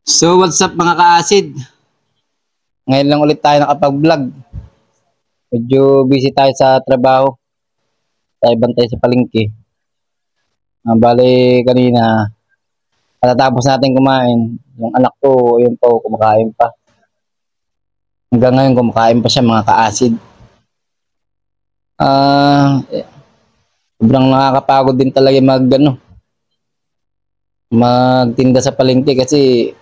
So what's up mga ka-acid? Ngayon lang ulit tayo nakapag-vlog. Medyo busy tayo sa trabaho. Tayo bantay sa palengke. Bale kanina, katatapos natin kumain. Yung anak ko, yun po, kumakain pa. Hanggang ngayon kumakain pa siya mga ka-acid. Sobrang nakakapagod din talaga magtinda sa palengke kasi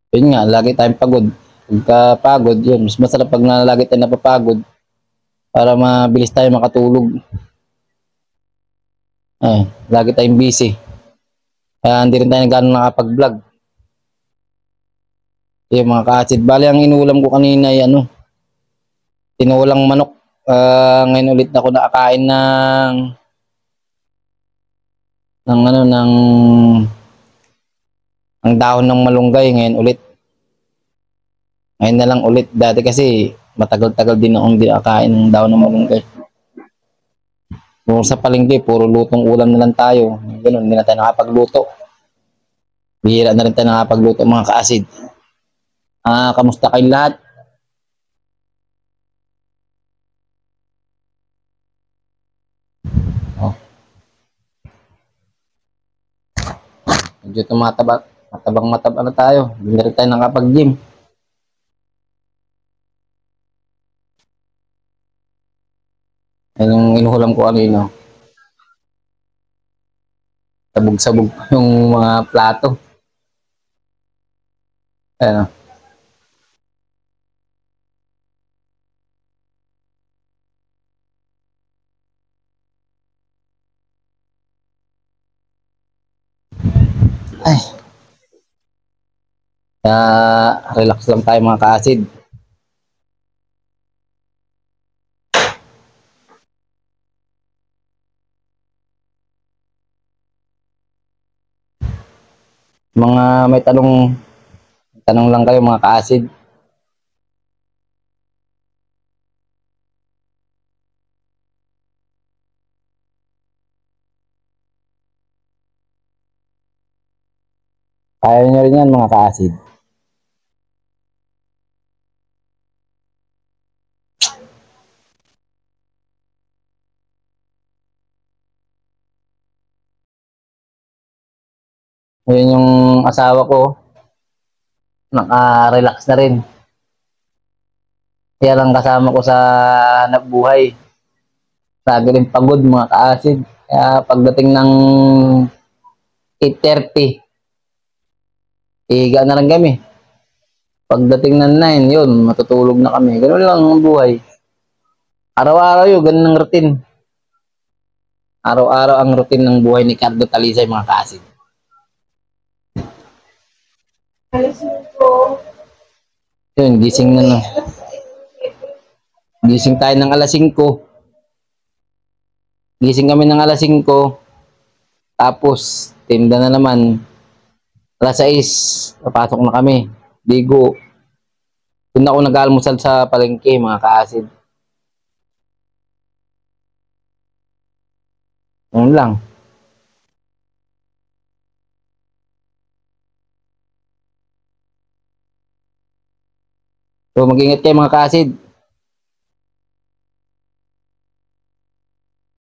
yun nga, lagi tayong pagod. Pagka pagod, yun, mas masarap pag lagi tayo napapagod para mabilis tayo makatulog. Lagi tayong busy. Kaya hindi rin tayo gano'ng nakapag-vlog. Yung mga ka-acid. Bali, ang inulam ko kanina ay tinulang manok. Ngayon ulit ako nakakain ng dahon ng malunggay. Ngayon ulit. Ngayon na lang ulit. Dati kasi matagal-tagal din akong hindi nakakain ng dahon ng malunggay. Kung sa palengke, puro lutong ulam na lang tayo. Ganun, hindi na tayo nakapagluto. Bihira na rin tayo nakapagluto mga ka-acid. Kamusta kayong lahat? Medyo matabang na tayo. Hindi na rin tayo nakapag-gym. Yan yung inuhulam ko kanina. Sabog-sabog pa yung mga plato. Ayan. Ay. Relax lang tayo mga ka-acid. Mga may tanong lang kayo mga ka-acid. Kaya nyo rin yan mga ka-acid. Ngayon yung asawa ko, naka-relax na rin. Kaya lang kasama ko sa hanap buhay. Lagi rin pagod mga ka-acid. Kaya pagdating ng 8:30, higa na lang kami. Pagdating ng 9, yun, matutulog na kami. Ganun lang ang buhay. Araw-araw yun, ganun ang routine. Araw-araw ang routine ng buhay ni Cardo Talisay mga ka-acid. Yun, gising na no. Gising tayo ng alas 5. Gising kami ng alas 5. Tapos, tinda na naman. Alas 6, papasok na kami. Ligo. Doon ako nag-almusal sa palengke mga ka-acid. Yun lang. So mag-ingat kayo mga ka-acid.